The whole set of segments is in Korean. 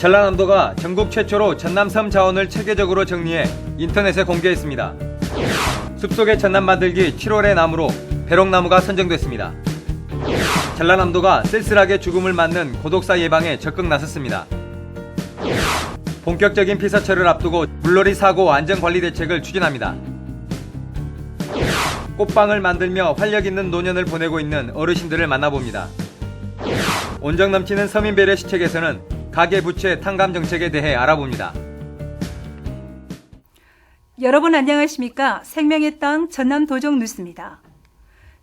전라남도가 전국 최초로 전남 섬 자원을 체계적으로 정리해 인터넷에 공개했습니다. 숲속의 전남 만들기 7월의 나무로 배롱나무가 선정됐습니다. 전라남도가 쓸쓸하게 죽음을 맞는 고독사 예방에 적극 나섰습니다. 본격적인 피서철을 앞두고 물놀이 사고 안전관리 대책을 추진합니다. 꽃방을 만들며 활력 있는 노년을 보내고 있는 어르신들을 만나봅니다. 온정 넘치는 서민 배려 시책에서는 가계부채 탕감 정책에 대해 알아봅니다. 여러분 안녕하십니까? 생명의 땅 전남 도정 뉴스입니다.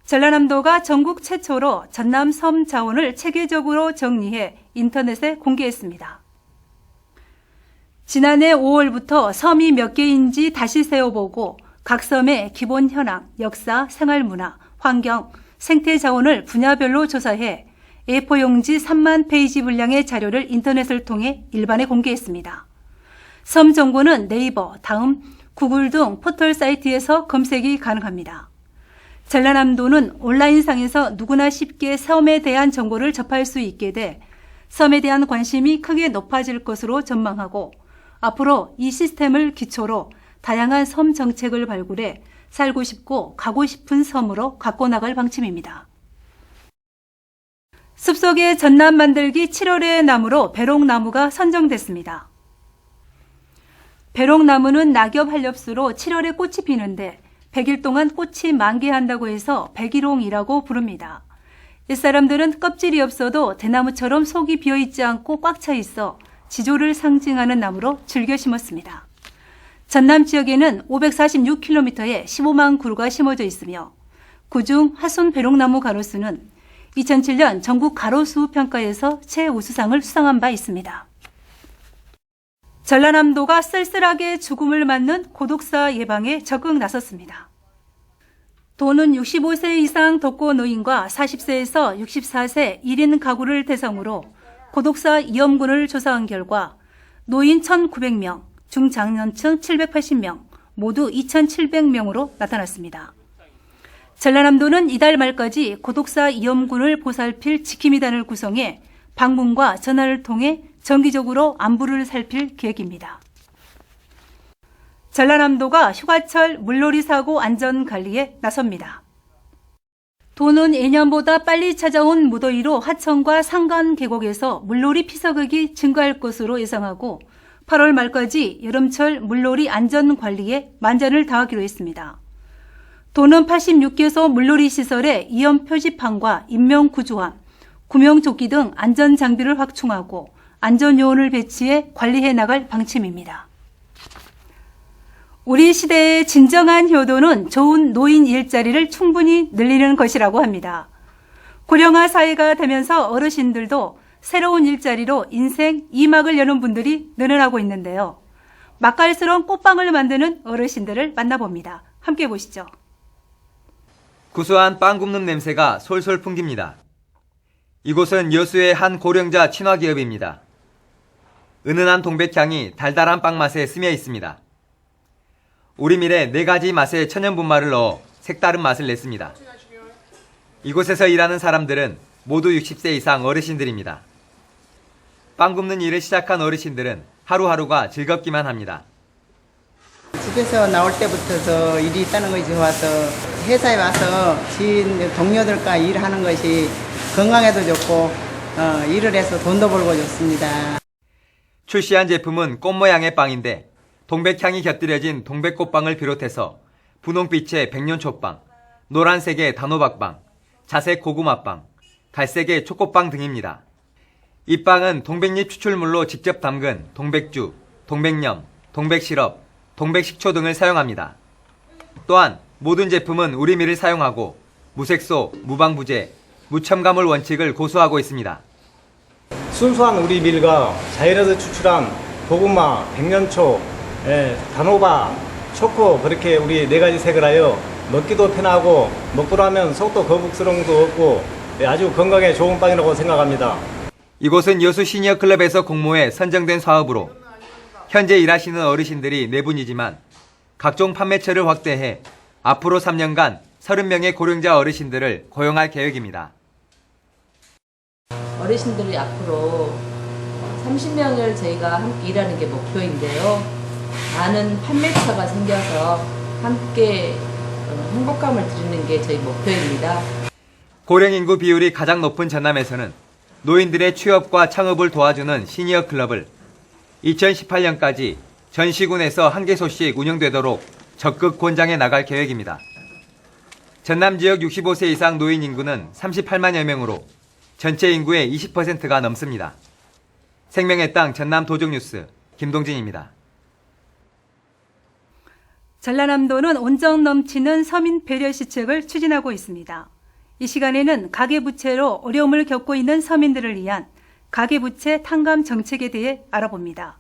전라남도가 전국 최초로 전남 섬 자원을 체계적으로 정리해 인터넷에 공개했습니다. 지난해 5월부터 섬이 몇 개인지 다시 세어보고 각 섬의 기본 현황, 역사, 생활문화, 환경, 생태 자원을 분야별로 조사해 A4 용지 3만 페이지 분량의 자료를 인터넷을 통해 일반에 공개했습니다. 섬 정보는 네이버, 다음, 구글 등 포털 사이트에서 검색이 가능합니다. 전라남도는 온라인상에서 누구나 쉽게 섬에 대한 정보를 접할 수 있게 돼 섬에 대한 관심이 크게 높아질 것으로 전망하고 앞으로 이 시스템을 기초로 다양한 섬 정책을 발굴해 살고 싶고 가고 싶은 섬으로 갖고 나갈 방침입니다. 숲속의 전남 만들기 7월의 나무로 배롱나무가 선정됐습니다. 배롱나무는 낙엽 한렵수로 7월에 꽃이 피는데 100일 동안 꽃이 만개한다고 해서 백일홍이라고 부릅니다. 옛사람들은 껍질이 없어도 대나무처럼 속이 비어있지 않고 꽉 차 있어 지조를 상징하는 나무로 즐겨 심었습니다. 전남 지역에는 546km에 15만 그루가 심어져 있으며 그중 하순 배롱나무 가로수는 2007년 전국 가로수 평가에서 최우수상을 수상한 바 있습니다. 전라남도가 쓸쓸하게 죽음을 맞는 고독사 예방에 적극 나섰습니다. 도는 65세 이상 독거 노인과 40세에서 64세 1인 가구를 대상으로 고독사 위험군을 조사한 결과 노인 1,900명, 중장년층 780명, 모두 2,700명으로 나타났습니다. 전라남도는 이달 말까지 고독사 위험군을 보살필 지킴이단을 구성해 방문과 전화를 통해 정기적으로 안부를 살필 계획입니다. 전라남도가 휴가철 물놀이 사고 안전관리에 나섭니다. 도는 예년보다 빨리 찾아온 무더위로 하천과 산간 계곡에서 물놀이 피서객이 증가할 것으로 예상하고 8월 말까지 여름철 물놀이 안전관리에 만전을 다하기로 했습니다. 도는 86개소 물놀이 시설에 위험 표지판과 인명 구조함, 구명조끼 등 안전장비를 확충하고 안전요원을 배치해 관리해 나갈 방침입니다. 우리 시대의 진정한 효도는 좋은 노인 일자리를 충분히 늘리는 것이라고 합니다. 고령화 사회가 되면서 어르신들도 새로운 일자리로 인생 2막을 여는 분들이 늘어나고 있는데요. 맛깔스러운 꽃빵을 만드는 어르신들을 만나봅니다. 함께 보시죠. 구수한 빵 굽는 냄새가 솔솔 풍깁니다. 이곳은 여수의 한 고령자 친화기업입니다. 은은한 동백향이 달달한 빵 맛에 스며 있습니다. 우리밀에 4가지 맛의 천연분말을 넣어 색다른 맛을 냈습니다. 이곳에서 일하는 사람들은 모두 60세 이상 어르신들입니다. 빵 굽는 일을 시작한 어르신들은 하루하루가 즐겁기만 합니다. 집에서 나올 때부터 일이 있다는 것이 좋아서 회사에 와서 지인 동료들과 일하는 것이 건강에도 좋고 일을 해서 돈도 벌고 좋습니다. 출시한 제품은 꽃 모양의 빵인데 동백향이 곁들여진 동백꽃빵을 비롯해서 분홍빛의 백년초빵, 노란색의 단호박빵, 자색 고구마빵, 갈색의 초코빵 등입니다. 이 빵은 동백잎 추출물로 직접 담근 동백주, 동백염, 동백시럽, 동백식초 등을 사용합니다. 또한 모든 제품은 우리밀을 사용하고 무색소, 무방부제, 무첨가물 원칙을 고수하고 있습니다. 순수한 우리 밀과 자연에서 추출한 고구마, 백년초, 단호박, 초코 그렇게 우리 4가지 색을 하여 먹기도 편하고 먹고 나면 속도 거북스러움도 없고 아주 건강에 좋은 빵이라고 생각합니다. 이곳은 여수 시니어 클럽에서 공모해 선정된 사업으로 현재 일하시는 어르신들이 4분이지만 각종 판매처를 확대해 앞으로 3년간 30명의 고령자 어르신들을 고용할 계획입니다. 어르신들이 앞으로 30명을 저희가 함께 일하는 게 목표인데요. 많은 판매처가 생겨서 함께 행복감을 드리는 게 저희 목표입니다. 고령 인구 비율이 가장 높은 전남에서는 노인들의 취업과 창업을 도와주는 시니어 클럽을 2018년까지 전 시군에서 1개소씩 운영되도록 적극 권장해 나갈 계획입니다. 전남 지역 65세 이상 노인 인구는 38만여 명으로 전체 인구의 20%가 넘습니다. 생명의 땅 전남 도적뉴스 김동진입니다. 전라남도는 온정 넘치는 서민 배려 시책을 추진하고 있습니다. 이 시간에는 가계부채로 어려움을 겪고 있는 서민들을 위한 가계부채 탕감 정책에 대해 알아봅니다.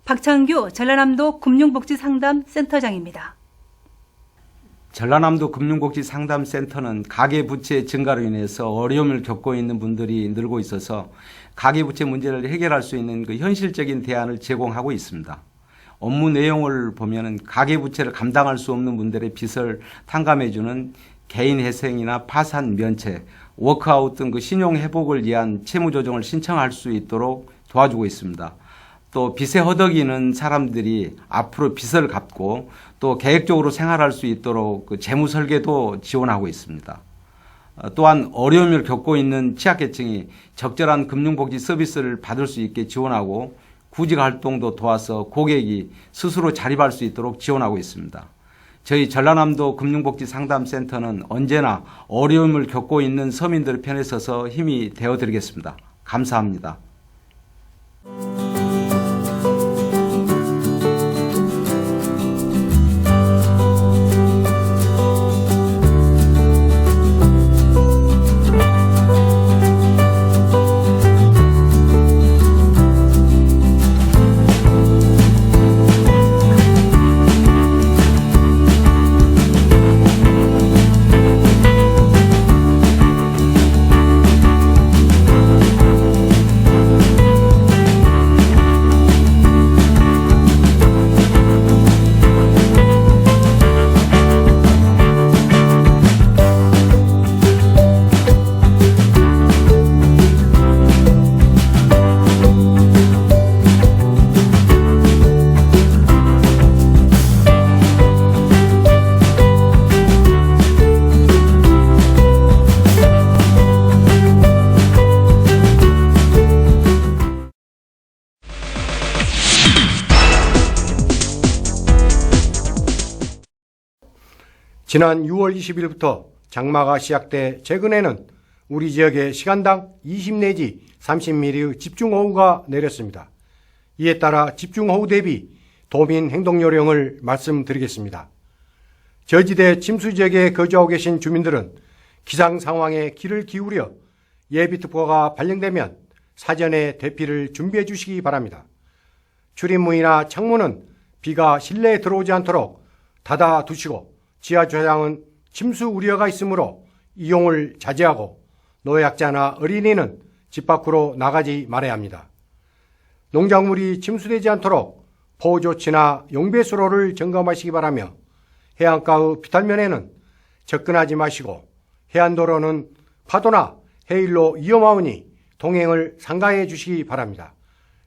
박창규 전라남도 금융복지상담센터장입니다. 전라남도 금융복지상담센터는 가계부채 증가로 인해서 어려움을 겪고 있는 분들이 늘고 있어서 가계부채 문제를 해결할 수 있는 그 현실적인 대안을 제공하고 있습니다. 업무 내용을 보면은 가계부채를 감당할 수 없는 분들의 빚을 탕감해주는 개인회생이나 파산 면책, 워크아웃 등 그 신용 회복을 위한 채무 조정을 신청할 수 있도록 도와주고 있습니다. 또 빚에 허덕이는 사람들이 앞으로 빚을 갚고 또 계획적으로 생활할 수 있도록 그 재무 설계도 지원하고 있습니다. 또한 어려움을 겪고 있는 취약계층이 적절한 금융복지 서비스를 받을 수 있게 지원하고 구직 활동도 도와서 고객이 스스로 자립할 수 있도록 지원하고 있습니다. 저희 전라남도 금융복지상담센터는 언제나 어려움을 겪고 있는 서민들 편에 서서 힘이 되어드리겠습니다. 감사합니다. 지난 6월 20일부터 장마가 시작돼 최근에는 우리 지역에 시간당 20 내지 30mm의 집중호우가 내렸습니다. 이에 따라 집중호우 대비 도민 행동요령을 말씀드리겠습니다. 저지대 침수지역에 거주하고 계신 주민들은 기상 상황에 귀를 기울여 예비특보가 발령되면 사전에 대피를 준비해 주시기 바랍니다. 출입문이나 창문은 비가 실내에 들어오지 않도록 닫아 두시고 지하주차장은 침수 우려가 있으므로 이용을 자제하고 노약자나 어린이는 집 밖으로 나가지 말아야 합니다. 농작물이 침수되지 않도록 포조치나 용배수로를 점검하시기 바라며 해안가의 비탈면에는 접근하지 마시고 해안도로는 파도나 해일로 위험하오니 동행을 삼가해 주시기 바랍니다.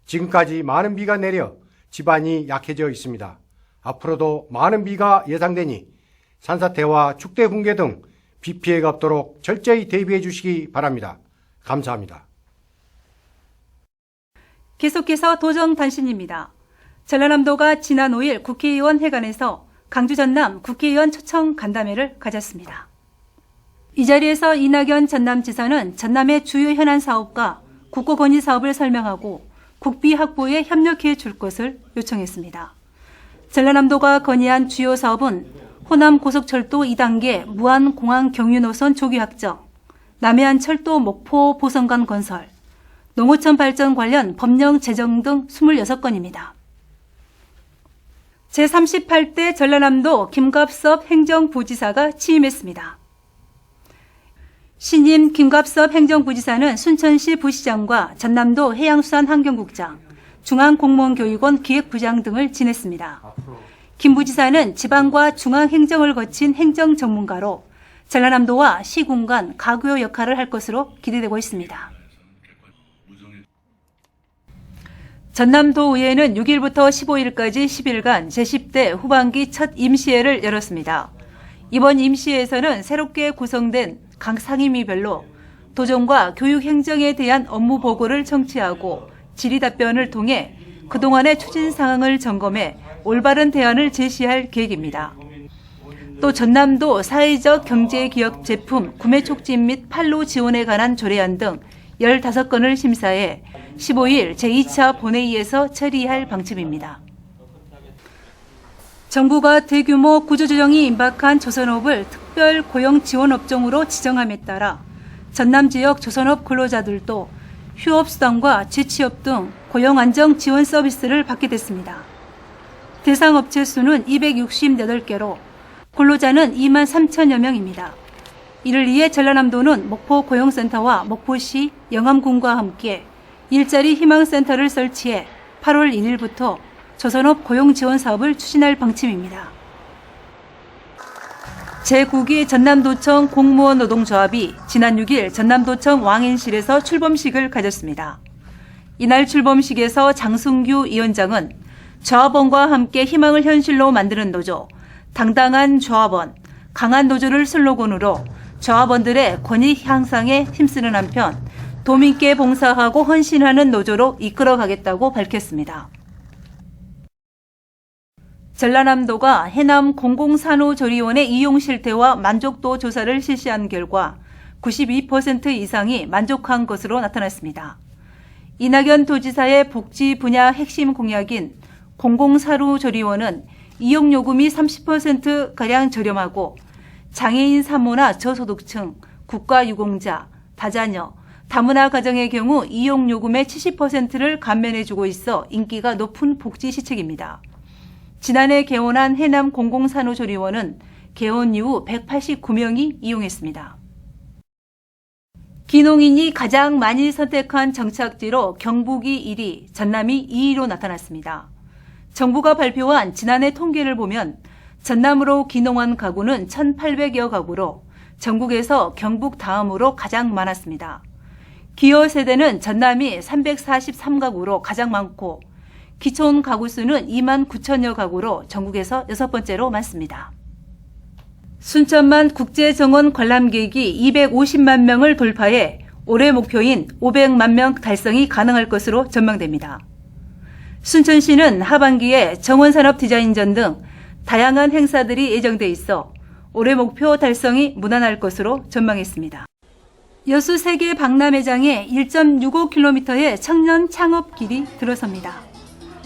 지금까지 많은 비가 내려 지반이 약해져 있습니다. 앞으로도 많은 비가 예상되니 산사태와 축대 붕괴 등 비 피해가 없도록 철저히 대비해 주시기 바랍니다. 감사합니다. 계속해서 도정단신입니다. 전라남도가 지난 5일 국회의원 회관에서 강주 전남 국회의원 초청 간담회를 가졌습니다. 이 자리에서 이낙연 전남지사는 전남의 주요 현안 사업과 국고 건의 사업을 설명하고 국비 확보에 협력해 줄 것을 요청했습니다. 전라남도가 건의한 주요 사업은 호남 고속철도 2단계 무안공항 경유노선 조기 확정, 남해안 철도 목포 보선관 건설, 농어촌 발전 관련 법령 제정 등 26건입니다. 제38대 전라남도 김갑섭 행정부지사가 취임했습니다. 신임 김갑섭 행정부지사는 순천시 부시장과 전남도 해양수산환경국장, 중앙공무원교육원 기획부장 등을 지냈습니다. 김 부지사는 지방과 중앙행정을 거친 행정 전문가로 전라남도와 시군 간 가구요 역할을 할 것으로 기대되고 있습니다. 전남도의회는 6일부터 15일까지 10일간 제10대 후반기 첫 임시회를 열었습니다. 이번 임시회에서는 새롭게 구성된 각 상임위별로 도정과 교육 행정에 대한 업무 보고를 청취하고 질의답변을 통해 그동안의 추진 사항을 점검해 올바른 대안을 제시할 계획입니다. 또 전남도 사회적 경제기업 제품 구매 촉진 및 판로 지원에 관한 조례안 등 15건을 심사해 15일 제2차 본회의에서 처리할 방침입니다. 정부가 대규모 구조조정이 임박한 조선업을 특별 고용 지원 업종으로 지정함에 따라 전남 지역 조선업 근로자들도 휴업수당과 재취업 등 고용 안정 지원 서비스를 받게 됐습니다. 대상 업체 수는 268개로 근로자는 2만 3천여 명입니다. 이를 위해 전라남도는 목포 고용센터와 목포시 영암군과 함께 일자리 희망센터를 설치해 8월 1일부터 조선업 고용 지원 사업을 추진할 방침입니다. 제9기 전남도청 공무원 노동조합이 지난 6일 전남도청 왕인실에서 출범식을 가졌습니다. 이날 출범식에서 장승규 위원장은 조합원과 함께 희망을 현실로 만드는 노조, 당당한 조합원, 강한 노조를 슬로건으로 조합원들의 권익 향상에 힘쓰는 한편 도민께 봉사하고 헌신하는 노조로 이끌어가겠다고 밝혔습니다. 전라남도가 해남 공공산후조리원의 이용 실태와 만족도 조사를 실시한 결과 92% 이상이 만족한 것으로 나타났습니다. 이낙연 도지사의 복지 분야 핵심 공약인 공공산후조리원은 이용요금이 30%가량 저렴하고 장애인 산모나 저소득층, 국가유공자, 다자녀, 다문화 가정의 경우 이용요금의 70%를 감면해주고 있어 인기가 높은 복지 시책입니다. 지난해 개원한 해남 공공산후조리원은 개원 이후 189명이 이용했습니다. 기농인이 가장 많이 선택한 정착지로 경북이 1위, 전남이 2위로 나타났습니다. 정부가 발표한 지난해 통계를 보면 전남으로 기농한 가구는 1,800여 가구로 전국에서 경북 다음으로 가장 많았습니다. 기여 세대는 전남이 343가구로 가장 많고 기촌 가구 수는 2만 9천여 가구로 전국에서 6번째로 많습니다. 순천만 국제정원 관람객이 250만 명을 돌파해 올해 목표인 500만 명 달성이 가능할 것으로 전망됩니다. 순천시는 하반기에 정원산업 디자인전 등 다양한 행사들이 예정돼 있어 올해 목표 달성이 무난할 것으로 전망했습니다. 여수 세계 박람회장에 1.65km의 청년 창업길이 들어섭니다.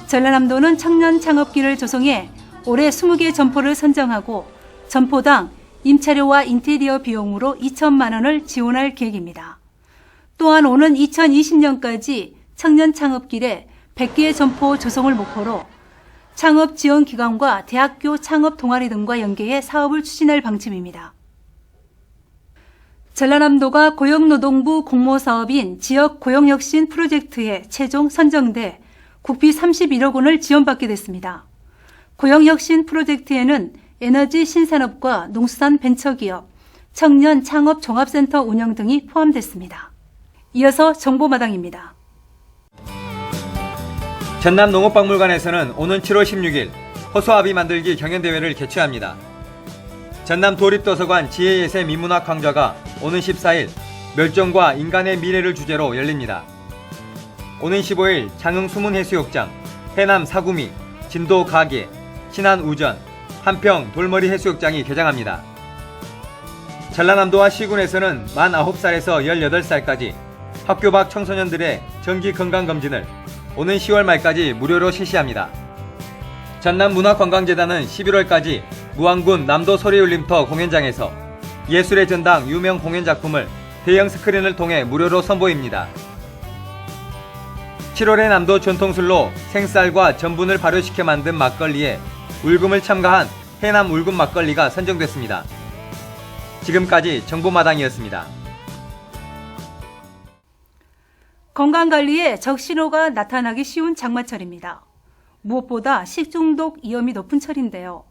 전라남도는 청년 창업길을 조성해 올해 20개 점포를 선정하고 점포당 임차료와 인테리어 비용으로 2천만 원을 지원할 계획입니다. 또한 오는 2020년까지 청년 창업길에 100개의 점포 조성을 목표로 창업 지원 기관과 대학교 창업 동아리 등과 연계해 사업을 추진할 방침입니다. 전라남도가 고용노동부 공모사업인 지역 고용혁신 프로젝트에 최종 선정돼 국비 31억 원을 지원받게 됐습니다. 고용혁신 프로젝트에는 에너지 신산업과 농수산 벤처기업, 청년 창업 종합센터 운영 등이 포함됐습니다. 이어서 정보마당입니다. 전남농업박물관에서는 오는 7월 16일 호수아비 만들기 경연대회를 개최합니다. 전남 도립도서관 지혜예세 민문학 강좌가 오는 14일 멸종과 인간의 미래를 주제로 열립니다. 오는 15일 장흥 수문해수욕장, 해남 사구미, 진도 가계, 신안 우전, 한평 돌머리 해수욕장이 개장합니다. 전라남도와 시군에서는 만 9살에서 18살까지 학교 밖 청소년들의 정기 건강검진을 오는 10월 말까지 무료로 실시합니다. 전남문화관광재단은 11월까지 무안군 남도 소리울림터 공연장에서 예술의 전당 유명 공연작품을 대형 스크린을 통해 무료로 선보입니다. 7월에 남도 전통술로 생쌀과 전분을 발효시켜 만든 막걸리에 울금을 첨가한 해남 울금 막걸리가 선정됐습니다. 지금까지 정보마당이었습니다. 건강관리에 적신호가 나타나기 쉬운 장마철입니다. 무엇보다 식중독 위험이 높은 철인데요.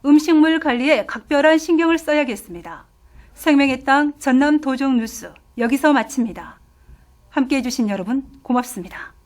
음식물 관리에 각별한 신경을 써야겠습니다. 생명의 땅 전남 도정 뉴스 여기서 마칩니다. 함께해 주신 여러분 고맙습니다.